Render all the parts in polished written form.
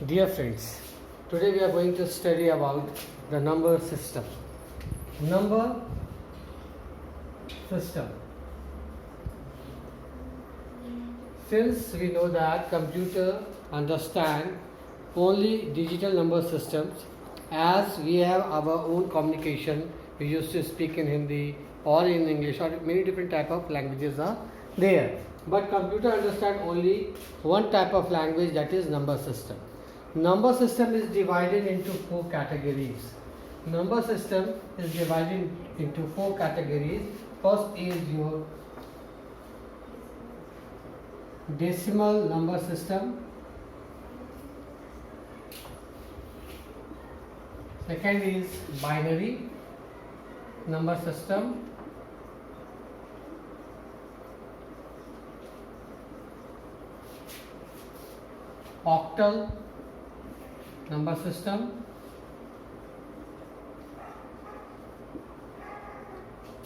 Dear friends, today we are going to study about the number system. Number system. Since we know that computer understand only digital number systems, as we have our own communication, we used to speak in Hindi or in English or many different type of languages are there. But computer understand only one type of language, that is number system. Number system is divided into four categories. Number system is divided into four categories. First is your decimal number system. Second is binary number system. Octal number system,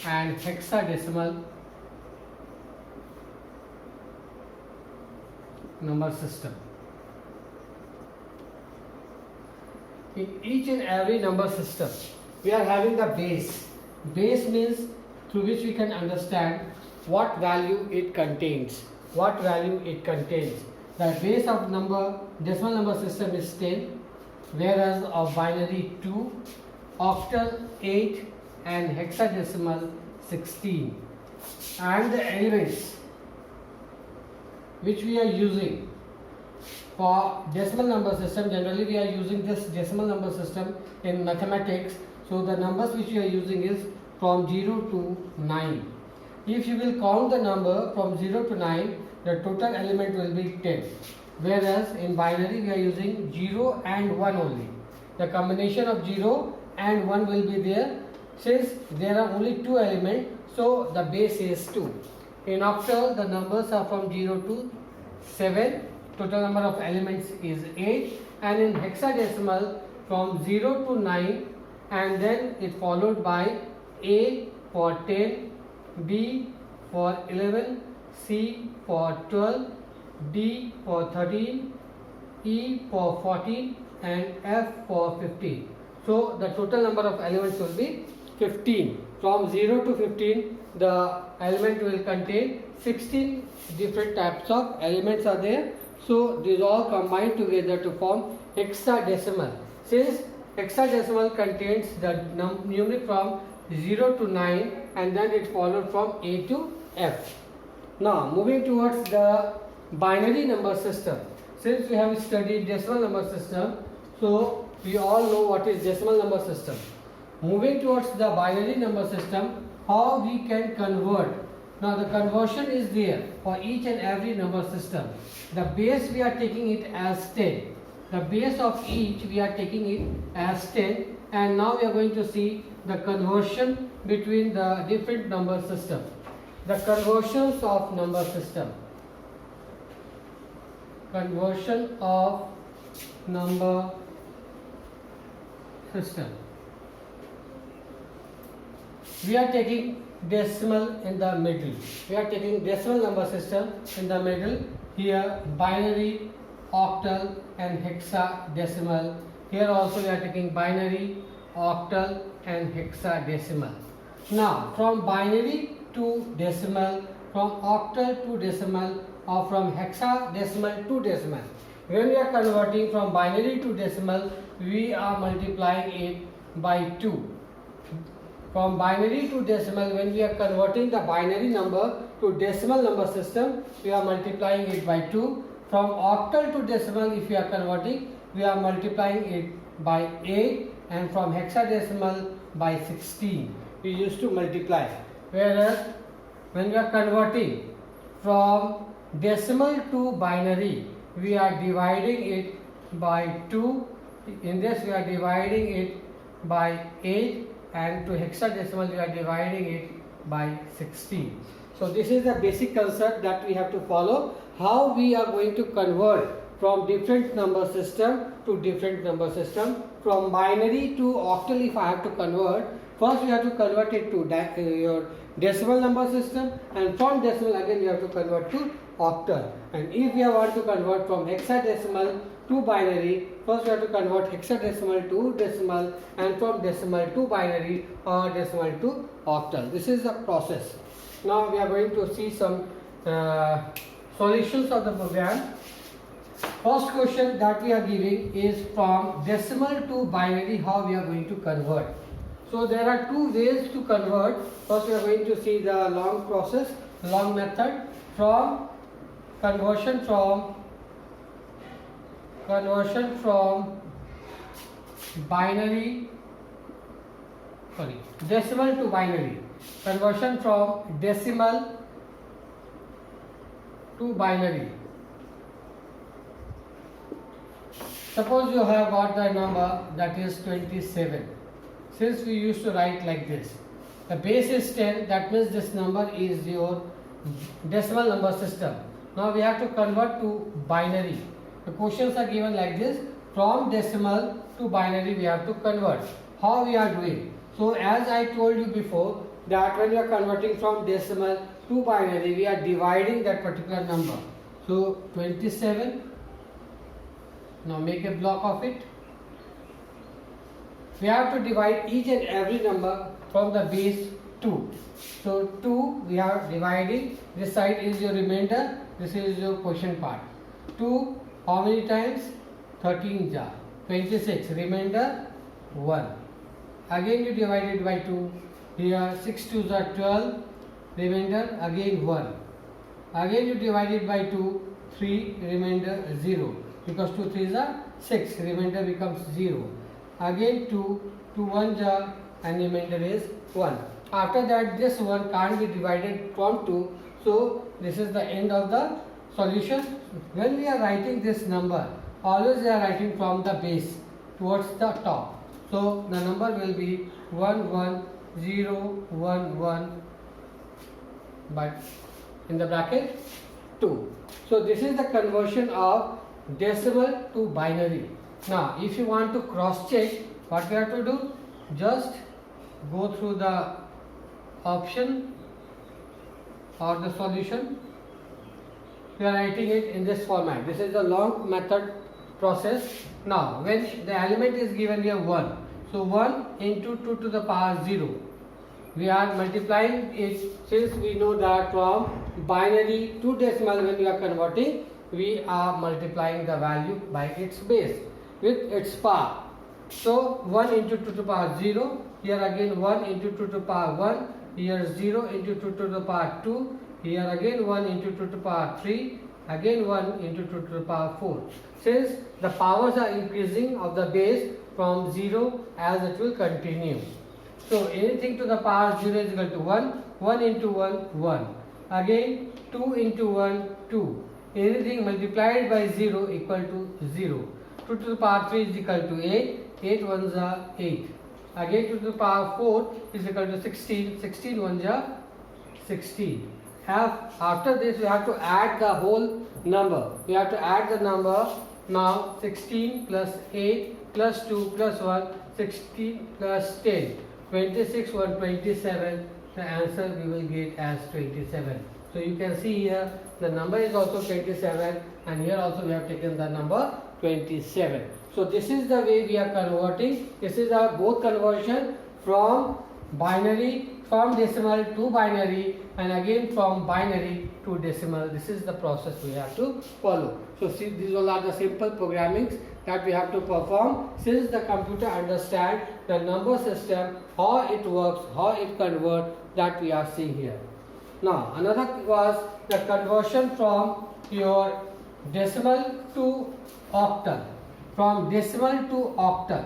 and hexadecimal number system. In each and every number system, we are having the base. Base means through which we can understand what value it contains. What value it contains. The base of decimal number system is 10, whereas of binary 2, octal 8, and hexadecimal 16. And the elements which we are using for decimal number system, generally we are using this decimal number system in mathematics. So the numbers which we are using is from 0 to 9. If you will count the number from 0 to 9, the total element will be 10. Whereas in binary we are using 0 and 1 only. The combination of 0 and 1 will be there. Since there are only 2 elements, so the base is 2. In octal, the numbers are from 0 to 7. Total number of elements is 8. And in hexadecimal, from 0 to 9, and then it followed by A for 10, B for 11, C for 12, D for 13, E for 14, and F for 15. So the total number of elements will be 15. From 0 to 15, the element will contain 16 different types of elements are there. So these all combined together to form hexadecimal. Since hexadecimal contains the numeric from 0 to 9, and then it followed from A to F. Now moving towards the binary number system. Since we have studied decimal number system, so we all know what is decimal number system. Moving towards the binary number system, how we can convert. Now the conversion is there for each and every number system. The base we are taking it as 10. The base of each we are taking it as 10, and now we are going to see the conversion between the different number systems. The conversions of number system. Conversion of number system. We are taking decimal in the middle. We are taking decimal number system in the middle. Here binary, octal, and hexadecimal. Here also we are taking binary, octal, and hexadecimal. Now from binary to decimal, from octal to decimal, or from hexadecimal to decimal. When we are converting from binary to decimal, we are multiplying it by 2. From binary to decimal, when we are converting the binary number to decimal number system, we are multiplying it by 2. From octal to decimal, if we are converting, we are multiplying it by 8, and from hexadecimal by 16. We used to multiply. Whereas when we are converting from decimal to binary, we are dividing it by 2. In this we are dividing it by 8, and to hexadecimal we are dividing it by 16. So this is the basic concept that we have to follow, how we are going to convert from different number system to different number system. From binary to octal, if I have to convert, first we have to convert it to your decimal number system, and from decimal again we have to convert to octal. And if we want to convert from hexadecimal to binary, first we have to convert hexadecimal to decimal, and from decimal to binary or decimal to octal. This is the process. Now we are going to see some solutions of the program. First question that we are giving is from decimal to binary, how we are going to convert. So there are two ways to convert. First we are going to see the long process, long method, from conversion from binary, decimal to binary, conversion from decimal to binary. Suppose you have got the number that is 27. Since we used to write like this, the base is 10, that means this number is your decimal number system. Now we have to convert to binary. The questions are given like this: from decimal to binary we have to convert. How we are doing? So as I told you before, that when we are converting from decimal to binary, we are dividing that particular number. So 27, now make a block of it. We have to divide each and every number from the base 2. So 2 we are dividing, this side is your remainder, this is your question part. 2 how many times? 13 ja, 26, remainder 1. Again you divide it by 2, here 6 2s are 12, remainder again 1. Again you divide it by 2, 3, remainder 0, because 2 3s are 6, remainder becomes 0. Again 2, 2 1 ja, and remainder is 1. After that this one can't be divided from 2, so this is the end of the solution. When we are writing this number, always we are writing from the base towards the top. So the number will be 11011, but in the bracket 2. So this is the conversion of decimal to binary. Now if you want to cross check, what we have to do? Just go through the option or the solution. We are writing it in this format. This is the long method process. Now when the element is given here 1, so 1 into 2 to the power 0, we are multiplying it. Since we know that from binary to decimal when we are converting, we are multiplying the value by its base with its power. So 1 into 2 to the power 0, here again 1 into 2 to the power 1, here 0 into 2 to the power 2, here again 1 into 2 to the power 3, again 1 into 2 to the power 4. Since the powers are increasing of the base from 0 as it will continue. So anything to the power 0 is equal to 1, 1 into 1, 1. Again 2 into 1, 2. Anything multiplied by 0 equal to 0. 2 to the power 3 is equal to 8, 8 ones are 8. Again 2 to the power 4 is equal to 16, 16 ones are 16. After this we have to add the whole number. We have to add the number now. 16 plus 8 plus 2 plus 1, 16 plus 10, 26, 1, 27. The answer we will get as 27. So you can see here the number is also 27, and here also we have taken the number 27. So this is the way we are converting. This is our both conversion from binary, from decimal to binary, and again from binary to decimal. This is the process we have to follow. So see, these all are the simple programmings that we have to perform. Since the computer understands the number system, how it works, how it converts, that we are seeing here. Now another was the conversion from your decimal to octal. From decimal to octal,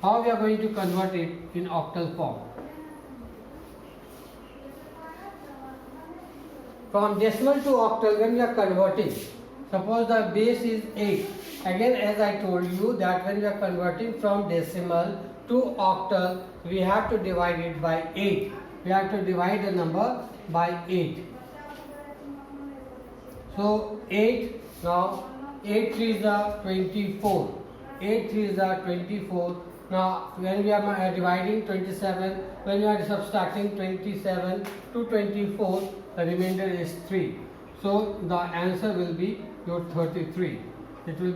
how we are going to convert it in octal form. From decimal to octal, when we are converting, suppose the base is 8. Again, as I told you that when we are converting from decimal to octal, we have to divide it by 8. We have to divide the number by 8. So 8, now 8 3s are 24. 8 3s are 24. Now when we are dividing 27, when we are subtracting 27 to 24, the remainder is 3. So the answer will be your 33. It will